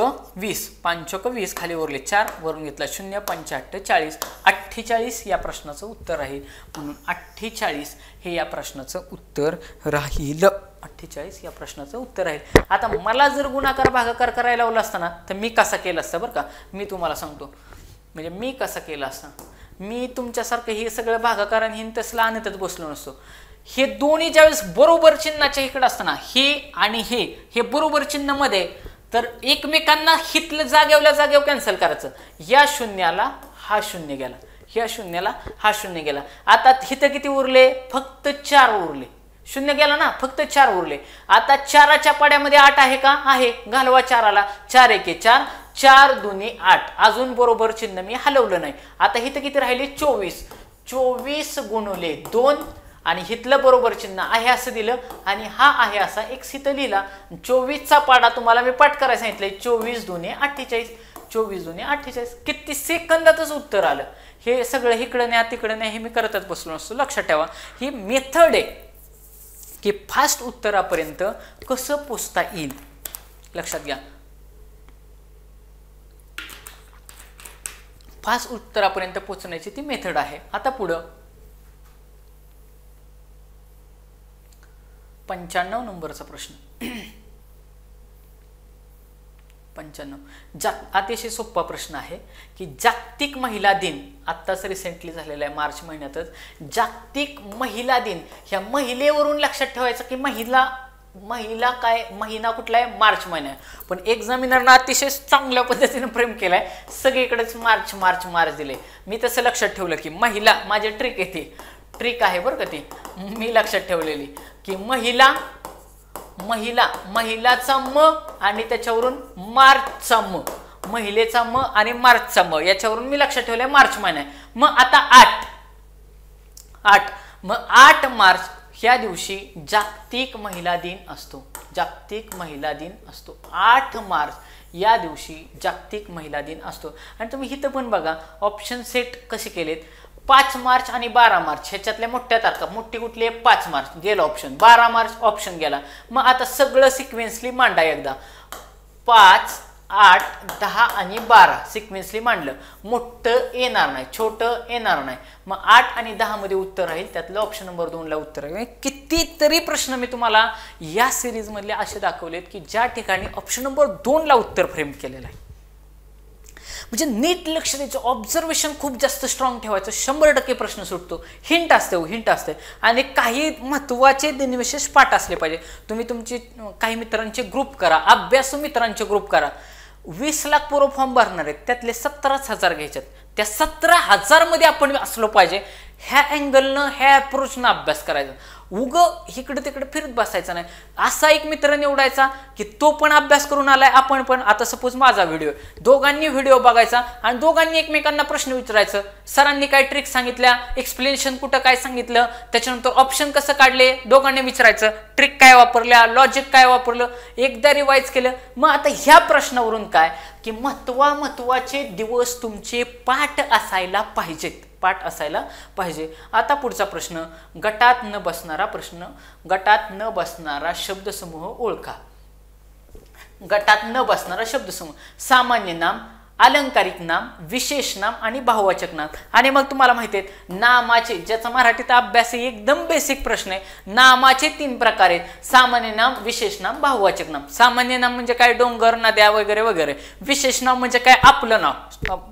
20 खाली उरले 4 वरून घेतला 0 5 8 40 48 या प्रश्नाचं उत्तर राहील. म्हणून 48 हे या प्रश्नाचं उत्तर राहील. 48 या प्रश्नाचं उत्तर राहील. आता मला जर गुणाकार भागाकार करायला लावला असताना तर मी कसा केला असता बरं का, मी तुम्हाला सांगतो. म्हणजे मी कसं केलं असतं, मी तुमच्यासारखं हे सगळं भागाकार आणि हिन तसलं आणतच बसलो नसतो. हे दोन्ही ज्यावेळेस बरोबर चिन्हाच्या इकडे असताना हे आणि हे बरोबर चिन्ह मध्ये, तर एकमेकांना हितलं जागेवर कॅन्सल करायचं. या शून्याला हा शून्य गेला, या शून्याला हा शून्य गेला. आता हिथं किती उरले? फक्त 4 उरले. शून्य गेला ना, फक्त 4 उरले. आता 4च्या पाड्यामध्ये 8 आहे का? आहे. घालवा 4ला. 4 एके 4 4 दुनी 8. अजून बरोबर चिन्ह मी हलवलं नाही. आता इथं किती राहिले? 24 गुणुले 2 आणि हितलं बरोबर चिन्ह आहे असं दिलं आणि हा आहे असा एक इथं लिहिला. 24चा पाडा तुम्हाला मी पाठ करायला सांगितलंय. 24 दुनी 48. किती सेकंदातच उत्तर आलं. हे सगळं इकडं नाही तिकडं नाही हे मी करतच बसलो नसतो. लक्षात ठेवा ही मेथड आहे की फास्ट उत्तरापर्यंत कसं पोचता येईल. लक्षात घ्या, फास्ट उत्तरापर्यंत पोहोचण्याची ती मेथड आहे. आता पुढं 95 नंबरचा प्रश्न. 95 अतिशय सोपा प्रश्न आहे की जागतिक महिला दिन आत्ताच रिसेंटली झालेला आहे, मार्च महिन्यातच. जागतिक महिला दिन, ह्या महिलेवरून लक्षात ठेवायचं की महिला काय महिना कुठला आहे? मार्च महिना आहे. पण एक्झामिनरनं अतिशय चांगल्या पद्धतीने फ्रेम केलाय, सगळीकडेच मार्च दिले. मी तसं लक्षात ठेवलं की महिला, माझी ट्रिक आहे ती, ट्रिक आहे बरं का ती, मी लक्षात ठेवलेली की महिलाचा म आणि त्याच्यावरून मार्चचा म, महिलेचा म आणि मार्चचा म, याच्यावरून मी लक्षात ठेवलंय मार्च महिना आहे. मग आता 8 मार्च ह्या दिवशी जागतिक महिला दिन असतो. 8 मार्च या दिवशी जागतिक महिला दिन असतो. आणि तुम्ही इथं पण बघा ऑप्शन सेट कसे केलेत. 5 मार्च आणि 12 मार्च ह्याच्यातल्या मोठ्या तारखा, मोठी कुठली आहे? 5 मार्च गेला ऑप्शन, 12 मार्च ऑप्शन गेला. मग आता सगळं सिक्वेन्सली मांडा एकदा. 5, 8, 10 आणि 12 सिक्वेन्सली मांडलं. मोठं येणार नाही, छोटं येणार नाही. मग 8 आणि 10 मध्ये उत्तर राहील, त्यातलं ऑप्शन नंबर 2 ला उत्तर आहे. कितीतरी प्रश्न मी तुम्हाला या सिरीज मधले असे दाखवलेत की ज्या ठिकाणी ऑप्शन नंबर 2 ला उत्तर फ्रेम केलेलं आहे. म्हणजे नीट लक्ष द्यायचं, ऑब्झर्वेशन खूप जास्त स्ट्रॉंग ठेवायचं, 100% प्रश्न सुटतो. हिंट असते आणि काही महत्त्वाचे दिनविशेष पाठ असले पाहिजे. तुम्ही तुमचे काही मित्रांचे ग्रुप करा, अभ्यासू मित्रांचे ग्रुप करा. 20 लाख पूर्व फॉर्म भरणार आहेत, त्यातले 17,000 घ्यायच्यात. त्या 17,000 मध्ये आपण असलो पाहिजे. ह्या अँगलनं ह्या अप्रोचनं अभ्यास करायचा. उग इकडे तिकडे फिरत बसायचं नाही. असा एक मित्र निवडायचा की तो पण अभ्यास करून आलाय, आपण पण. आता सपोज माझा व्हिडिओ, दोघांनी व्हिडिओ बघायचा आणि दोघांनी एकमेकांना प्रश्न विचारायचं. सरांनी काय ट्रिक सांगितल्या, एक्सप्लेनेशन कुठं काय सांगितलं, त्याच्यानंतर ऑप्शन कसं काढले, दोघांनी विचारायचं. ट्रिक काय वापरल्या, लॉजिक काय वापरलं, एकदा रिवाइज केलं. मग आता ह्या प्रश्नावरून काय की महत्वाचे दिवस तुमचे पाठ असायला पाहिजेत, पाठ असायला पाहिजे. आता पुढचा प्रश्न, गटात न बसणारा प्रश्न. गटात न बसणारा शब्दसमूह ओळखा. गटात न बसणारा शब्दसमूह: सामान्य नाम, अलंकारिक नाम, विशेष नाम आणि बहुवाचक नाम. आणि मग तुम्हाला माहिती आहेत नामाचे, ज्याचा मराठीत अभ्यास आहे, एकदम बेसिक प्रश्न आहे. नामाचे 3 प्रकार आहेत: सामान्य नाम, विशेष नाम, बहुवाचक नाम. सामान्य नाम म्हणजे काय, डोंगर, नद्या वगैरे वगैरे. विशेष नाम म्हणजे काय, आपलं नाव,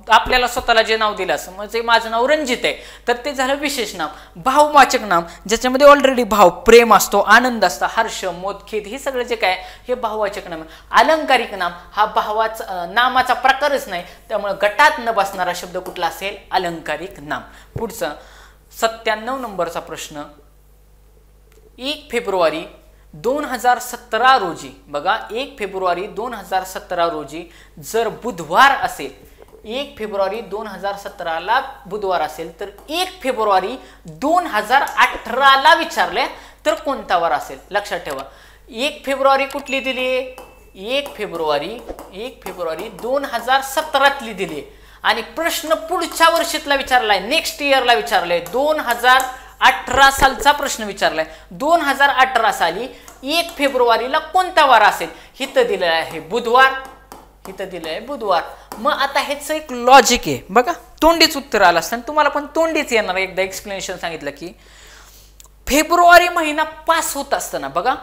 आपल्याला स्वतःला जे नाव दिलं असं, म्हणजे माझं नाव रणजित आहे तर ते झालं विशेष नाम. बहुवाचक नाम ज्याच्यामध्ये ऑलरेडी भाव, प्रेम असतो, आनंद असतो, हर्ष, मोद, खेद, हे सगळं जे काय हे बहुवाचक नाम. अलंकारिक नाम हा भावाचा नामाचा प्रकारच नाही, त्यामुळे गटात न बसणारा शब्द कुठला असेल, अलंकारिक नाम. पुढचा 97 नंबरचा प्रश्न, 1 फेब्रुवारी 2017 रोजी, बघा 1 फेब्रुवारी 2017 रोजी जर बुधवार असेल, 1 फेब्रुवारी 2017 ला बुधवार असेल तर 1 फेब्रुवारी 2018 ला विचारले तर कोणता वार असेल. लक्षात ठेवा, 1 फेब्रुवारी कुठली दिली, 1 फेब्रुवारी 2017 दिली आणि प्रश्न पुढच्या वर्षीतला विचारलाय, नेक्स्ट इयरला विचारलाय. 2018 सालचा प्रश्न विचारलाय. 2018 साली 1 फेब्रुवारीला कोणता वार असेल, इथं दिलेलं आहे बुधवार, इथं दिलं आहे बुधवार. मग आता ह्याचं एक लॉजिक आहे बघा, तोंडीच उत्तर आलं असतं, तुम्हाला पण तोंडीच येणार. एकदा एक्सप्लेनेशन सांगितलं की फेब्रुवारी महिना पास होत असताना, बघा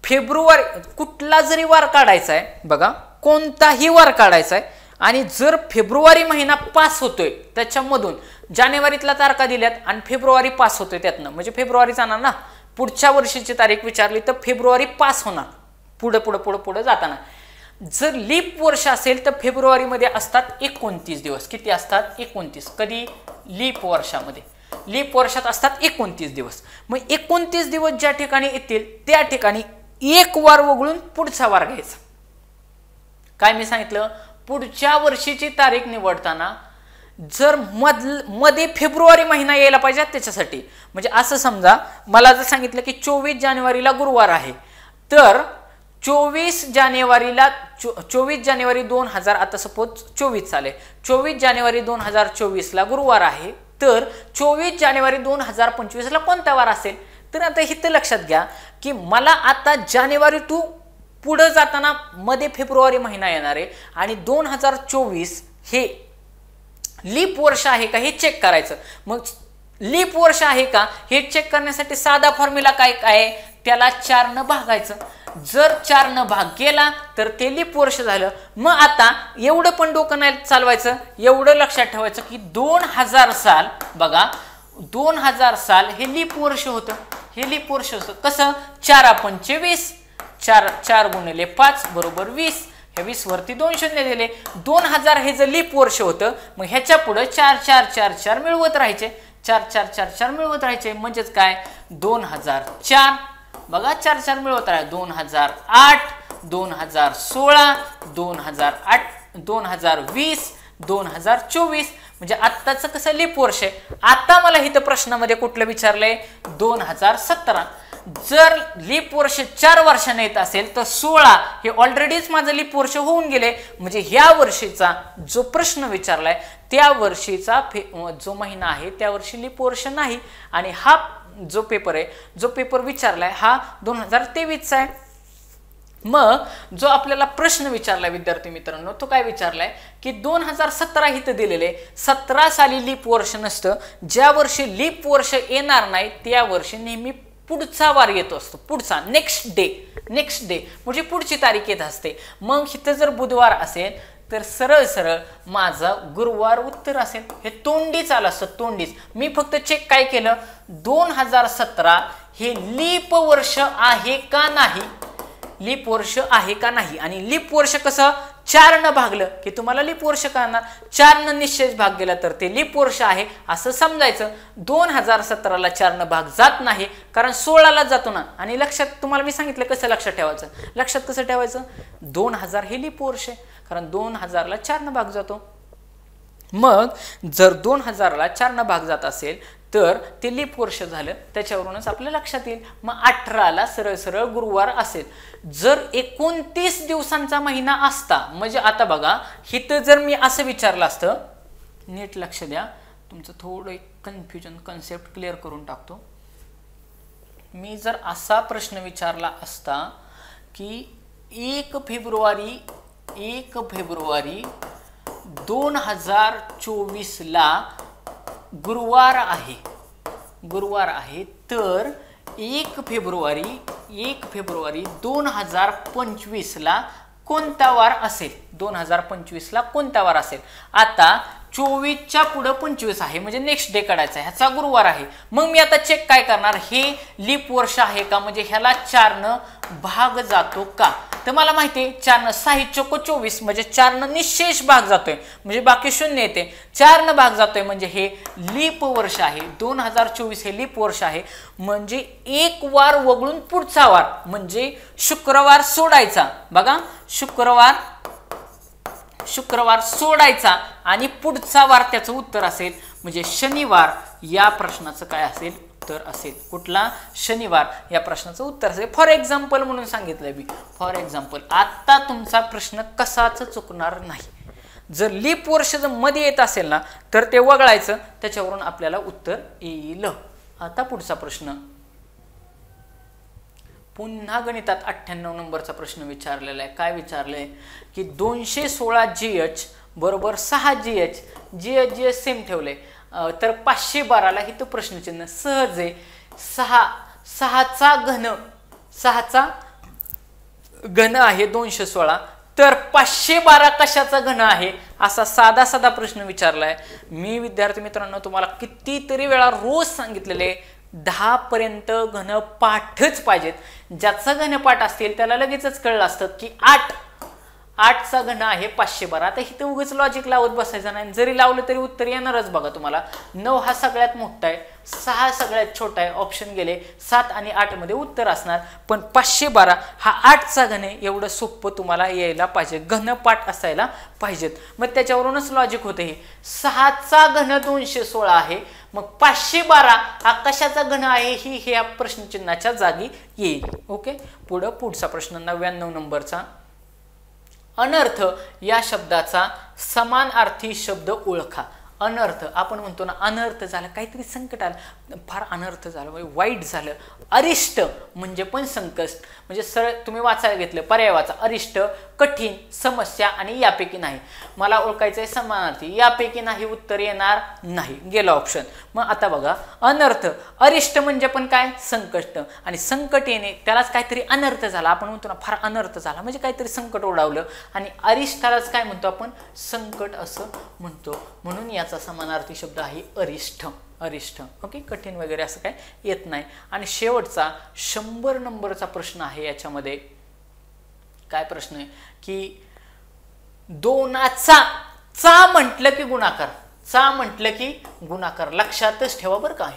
फेब्रुवारी कुठला जरी वार काढायचा आहे, बघा कोणताही वार काढायचा आहे आणि जर फेब्रुवारी महिना पास होतोय त्याच्यामधून जानेवारीतला तारखा दिल्यात आणि फेब्रुवारी पास होतोय त्यातनं, म्हणजे फेब्रुवारी जाणार ना. पुढच्या वर्षीची तारीख विचारली तर फेब्रुवारी पास होणार पुढे पुढे पुढे पुढे जाताना. जर लीप वर्ष असेल तर फेब्रुवारीमध्ये असतात 29 दिवस. किती असतात, 29. कधी, लीप वर्षामध्ये, लीप वर्षात असतात 29 दिवस. मग 29 दिवस ज्या ठिकाणी येतील त्या ठिकाणी एक वार वगळून पुढचा वार घ्यायचा. काय मी सांगितलं, पुढच्या वर्षीची तारीख निवडताना जर मध्ये फेब्रुवारी महिना यायला पाहिजे त्याच्यासाठी. म्हणजे असं समजा मला जर सांगितलं की 24 जानेवारीला गुरुवार आहे तर 24 जानेवारी 2000, आता सपोज 24 चाले, 24 जानेवारी 2024 ला गुरुवार आहे तर 24 जानेवारी 2025 ला कोणता वार असेल. तर आता इथं लक्षात घ्या की मला आता जानेवारी टू पुढे जाताना मध्ये फेब्रुवारी महिना येणार आहे आणि 2024 हे लीप वर्ष आहे का हे चेक करायचं. मग लीप वर्ष आहे का हे चेक करण्यासाठी साधा फॉर्म्युला काय आहे, त्याला 4 न भागायचं. जर 4 न भाग केला तर ते लीप वर्ष झालं. मग आता एवढं पण डोकं नाही चालवायचं, एवढं लक्षात ठेवायचं की 2000 साल, बघा 2000 साल हे लीप वर्ष होतं. हे लीप वर्ष होतं कसं, 4 पंचे 20, 4 गुणिले 5 बरोबर 20. हे 20 वरती 2 शून्य दिले. 2000 हे जर लीप वर्ष होतं मग ह्याच्या पुढे 4 4 4 4 मिळवत राहायचे, 4 4 4 4 मिळवत राहायचे. म्हणजेच काय 2004, बघा 4 4 मिळवत राहा. 2008, 2016, 2008, 2020, 2024. म्हणजे आत्ताचं कसं लीप वर्ष आहे. आता मला इथं प्रश्नामध्ये कुठलं विचारलंय, 2017. जर लीप वर्ष 4 वर्षाने येत असेल तर 16 हे ऑलरेडीच माझं लीप वर्ष होऊन गेले. म्हणजे ह्या वर्षीचा जो प्रश्न विचारलाय त्या वर्षीचा जो महिना आहे त्या वर्षी लीप वर्ष नाही. आणि हा जो पेपर आहे, जो पेपर विचारलाय हा 2023चा आहे. मग जो आपल्याला प्रश्न विचारलाय विद्यार्थी मित्रांनो, तो काय विचारलाय की 2017 इथं दिलेले 17 साली लीप वर्ष नसतं. ज्या वर्षी लीप वर्ष येणार नाही त्या वर्षी नेहमी पुढचा वार येतो असतो, पुढचा नेक्स्ट डे म्हणजे पुढची तारीख येत असते. मग इथं जर बुधवार असेल तर सरळ सरळ माझं गुरुवार उत्तर असेल. हे तोंडीच आलं असतं, तोंडीच. मी फक्त चेक काय केलं, 2017 हे लीप वर्ष आहे का नाही, लीप वर्ष आहे का नाही. आणि लीप वर्ष कसं 4 न भागलं की तुम्हाला लीप वर्ष कळणार. 4 न निश्चयच भाग गेला तर ते लीप वर्ष आहे असं समजायचं. 2017ला 4 न भाग जात नाही कारण 16ला जातो ना. आणि लक्षात तुम्हाला मी सांगितलं कसं लक्षात ठेवायचं. लक्षात कसं ठेवायचं, 2000 हे लीप वर्ष आहे कारण 2000ला 4 न भाग जातो. मग जर 2000ला 4 न भाग जात असेल तर ते लीप वर्ष झालं. त्याच्यावरूनच आपल्या लक्षात येईल. मग 18ला सरळ सरळ गुरुवार असेल. जर 29 दिवसांचा महिना असता, म्हणजे आता बघा हिथं जर मी असं विचारलं असतं, नीट लक्ष द्या, तुमचं थोडं कन्फ्युजन कन्सेप्ट क्लिअर करून टाकतो. मी जर असा प्रश्न विचारला असता की 1 फेब्रुवारी 2024ला गुरुवार आहे तर 1 फेब्रुवारी 2025ला कोणता वार असेल. 2025ला कोणता वार असेल. आता 24च्या पुढे 25 आहे म्हणजे नेक्स्ट डे काढायचा आहे, ह्याचा गुरुवार आहे. मग मी आता चेक काय करणार, हे लीप वर्ष आहे का, म्हणजे ह्याला 4 न भाग जातो का. तर मला माहिती आहे 4 न 6 चोक 24 म्हणजे 4 न निशेष भाग जातोय म्हणजे बाकी 0 येते. 4 न भाग जातोय म्हणजे हे लीप वर्ष आहे. 2024 हे लीप वर्ष आहे म्हणजे एक वार वगळून पुढचा वार म्हणजे शुक्रवार सोडायचा. बघा शुक्रवार सोडायचा आणि पुढचा वार त्याचं उत्तर असेल म्हणजे शनिवार. या प्रश्नाचं काय असेल उत्तर असेल. कुठला, शनिवार या प्रश्नाचं उत्तर असेल. फॉर एक्झाम्पल म्हणून सांगितलंय मी. फॉर एक्झाम्पल आता तुमचा प्रश्न कसाच चुकणार नाही. जर लीप वर्ष जर मध्ये येत असेल ना तर ते वगळायचं, त्याच्यावरून आपल्याला उत्तर येईल. आता पुढचा प्रश्न, पुन्हा गणितात 98 नंबरचा प्रश्न विचारलेला आहे. काय विचारलंय की 216 GH बरोबर 6 GH सेम ठेवले तर 512ला ही तो प्रश्नचिन्ह सहज आहे. 6चा घन आहे 216 तर 512 कशाचा घन आहे असा साधा प्रश्न विचारलाय. मी विद्यार्थी मित्रांनो तुम्हाला कितीतरी वेळा रोज सांगितलेले 10 पर्यंत घनपाठच पाहिजेत. ज्याचा घनपाठ असतील त्याला लगेचच कळलं असतं की 8चा घन आहे 512. आता इथे उगाच लॉजिक लावत बसायचं नाही. जरी लावलं तरी उत्तर येणारच बघा तुम्हाला. 9 हा सगळ्यात मोठा आहे, 6 सगळ्यात छोटा आहे. ऑप्शन गेले 7 आणि 8 मध्ये उत्तर असणार. पण 512 हा 8चा घन आहे एवढं सोपं तुम्हाला यायला पाहिजे. घनपाठ असायला पाहिजेत. मग त्याच्यावरूनच लॉजिक होते. हे 6चा घन 216 आहे मग 512 हा कशाचा घन आहे ही ह्या प्रश्नचिन्हाच्या जागी येईल. ओके, पुढचा प्रश्न 99 नंबरचा. अनर्थ या शब्दाचा समानार्थी शब्द ओळखा. अनर्थ आपण म्हणतो ना, अनर्थ झाला, काहीतरी संकट आलं, फार अनर्थ झालं म्हणजे वाईट झालं. अरिष्ट म्हणजे पण संकट, म्हणजे सरळ तुम्ही वाचायला घेतलं पर्याय वाचा. अरिष्ट, कठीण, समस्या आणि यापैकी नाही. मला ओळखायचं आहे समानार्थी. यापैकी नाही उत्तर येणार नाही, गेला ऑप्शन. मग आता बघा अनर्थ, अरिष्ट म्हणजे पण काय, संकट. आणि संकट येणे त्यालाच काहीतरी अनर्थ झाला. आपण म्हणतो ना फार अनर्थ झाला म्हणजे काहीतरी संकट ओढावलं. आणि अरिष्टालाच काय म्हणतो आपण, संकट असं म्हणतो. म्हणून याचा समानार्थी शब्द आहे अरिष्ट. ओके, कठीण वगैरे असं काय येत नाही. आणि शेवटचा 100 नंबरचा प्रश्न आहे. याच्यामध्ये काय प्रश्न आहे की 2चा चा म्हटलं की गुणाकार. लक्षातच ठेवा बरं काय.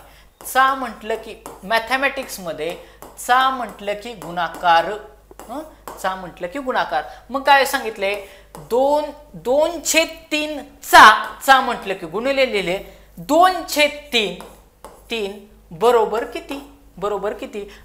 चा म्हटलं की मॅथमॅटिक्स मध्ये चा म्हटलं की गुणाकार. मग काय सांगितले, 2/3 चा म्हटलं की गुणिले लिहिले 2/3 बरोबर किती.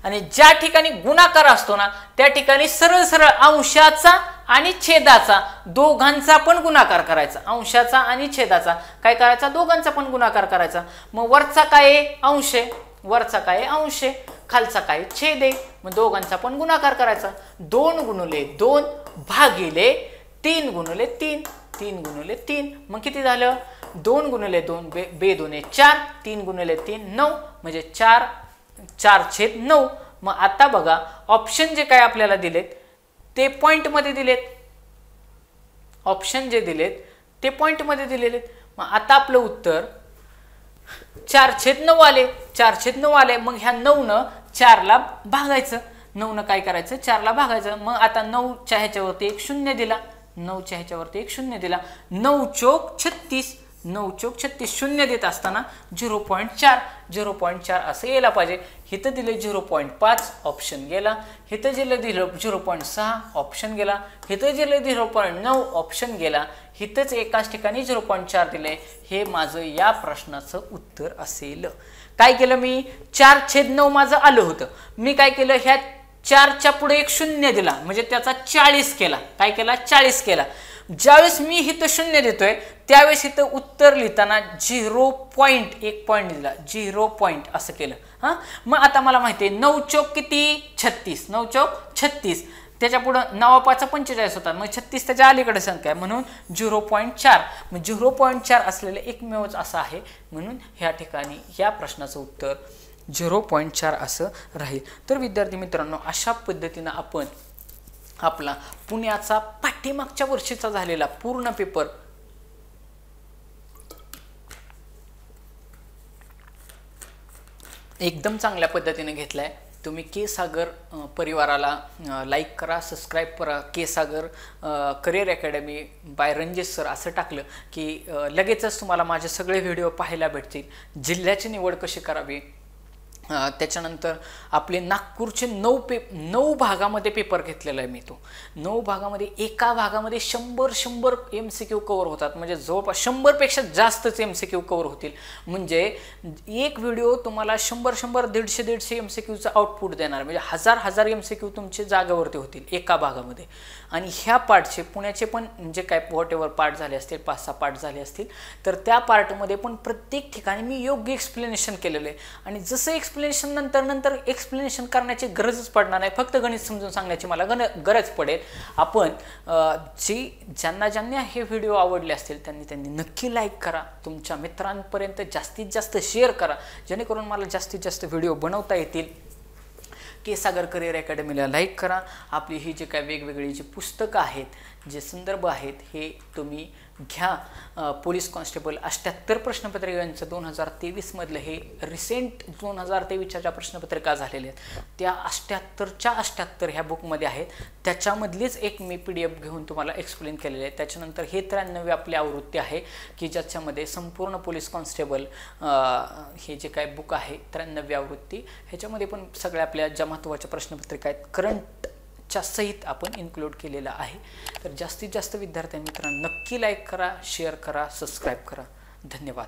आणि ज्या ठिकाणी गुणाकार असतो ना त्या ठिकाणी सरळ अंशाचा आणि छेदाचा दोघांचा पण गुणाकार करायचा. अंशाचा आणि छेदाचा काय करायचा, दोघांचा पण गुणाकार करायचा. मग वरचा काय अंश आहे, खालचा काय छेद आहे, मग दोघांचा पण गुणाकार करायचा. 2 गुणिले 2 भागिले 3 गुणिले 3 मग किती झालं, 2 गुणिले 2 2 4, 3 गुणिले 3 9 म्हणजे 4/9. मग आता बघा ऑप्शन जे काय आपल्याला दिलेत ते पॉइंट मध्ये दिलेत. ऑप्शन जे दिलेत ते पॉइंट मध्ये दिलेले. मग आता आपलं उत्तर 4/9 आले. 4/9 आले. मग ह्या 9 4ला भागायचं. 9 काय करायचं, 4ला भागायचं. मग आता 9च्या ह्याच्यावरती एक 0 दिला 9च्या ह्याच्यावरती एक शून्य दिला, 9 चौक 36, 9 चौक 36 शून्य देत असताना 0.4 असं यायला पाहिजे. इथं दिले 0.5 ऑप्शन गेला, इथं दिलं 0.6 ऑप्शन गेला, इथं दिलं 0.9 ऑप्शन गेला, इथंच एकाच ठिकाणी 0.4 दिले. हे माझं या प्रश्नाचं उत्तर असेल. काय केलं मी, 4/9 माझं आलं होतं. मी काय केलं, ह्या 4च्या पुढे एक शून्य दिला म्हणजे त्याचा 40 केला. काय केला, 40 केला. ज्यावेळेस मी इथं शून्य देतोय त्यावेळेस इथं उत्तर लिहिताना 1 पॉईंट दिला, 0 असं केलं. हां, मग आता मला माहिती आहे 9 चौक किती, 36, 9 चौक 36, त्याच्या पुढं 9 5 45 होतात, मग 36 त्याच्या अलीकडे संख्या आहे म्हणून 0.4. मग 0.4 असलेलं एकमेवच असं आहे म्हणून ह्या ठिकाणी या प्रश्नाचं उत्तर 0.4 असं राहील. तर विद्यार्थी मित्रांनो, अशा पद्धतीनं आपण आपला पुण्याचा पाठीमागच्या वर्षीचा झालेला पूर्ण पेपर एकदम चांगल्या पद्धतीने घेतलाय. तुम्ही के सागर परिवाराला लाईक करा, सबस्क्राईब करा. K Sagar career academy by Ranjit sir असं टाकलं की लगेचच तुम्हाला माझे सगळे व्हिडिओ पाहायला भेटतील. जिल्ह्याची निवड कशी करावी, त्याच्यानंतर आपले नागपूरचे 9 भागामध्ये पेपर घेतलेला आहे मी. तो 9 भागामध्ये एका भागामध्ये 100 MCQ कव्हर होतात, म्हणजे जवळपास 100पेक्षा जास्तच MCQ कव्हर होतील. म्हणजे एक व्हिडिओ तुम्हाला 100 MCQचं आउटपुट देणार, म्हणजे हजार MCQ तुमचे जागेवरती होतील एका भागामध्ये. आणि ह्या पार्टचे पुण्याचे पण म्हणजे काय व्हॉट पार्ट झाले असतील, 5-6 पार्ट झाले असतील, तर त्या पार्टमध्ये पण प्रत्येक ठिकाणी मी योग्य एक्सप्लेनेशन केलेलं आहे. आणि जसं एक्सप्लेनेशन नंतर एक्सप्लेनेशन करण्याची गरजच पडणार नाही, फक्त गणित समजून सांगण्याची मला गरज पडेल. आपण ज्यांना हे व्हिडिओ आवडले असतील त्यांनी नक्की लाईक करा, तुमच्या मित्रांपर्यंत जास्तीत जास्त शेअर करा, जेणेकरून मला जास्तीत जास्त व्हिडिओ बनवता येतील. के सागर करिअर अकॅडमीला लाईक करा. आपली ही जे काय वेगवेगळी जी पुस्तकं आहेत, जे संदर्भ आहेत, हे तुम्ही घ्या. पोलीस कॉन्स्टेबल 78 प्रश्नपत्रिकांचं 2023 मधलं हे रिसेंट 2023च्या ज्या प्रश्नपत्रिका झालेल्या आहेत त्या 78च्या 78 ह्या बुकमध्ये आहेत. त्याच्यामधलीच एक मी PDF घेऊन तुम्हाला एक्सप्लेन केलेले आहे. त्याच्यानंतर हे 93 आपली आवृत्ती आहे की ज्याच्यामध्ये संपूर्ण पोलीस कॉन्स्टेबल हे जे काय बुक आहे 93 आवृत्ती, ह्याच्यामध्ये पण सगळ्या आपल्या ज्या महत्त्वाच्या प्रश्नपत्रिका आहेत करंटच्या सहित आपण इन्क्लूड केलेला आहे. तर जास्तीत जास्त विद्यार्थी मित्रांनो नक्की लाईक करा, शेअर करा, सबस्क्राईब करा. धन्यवाद.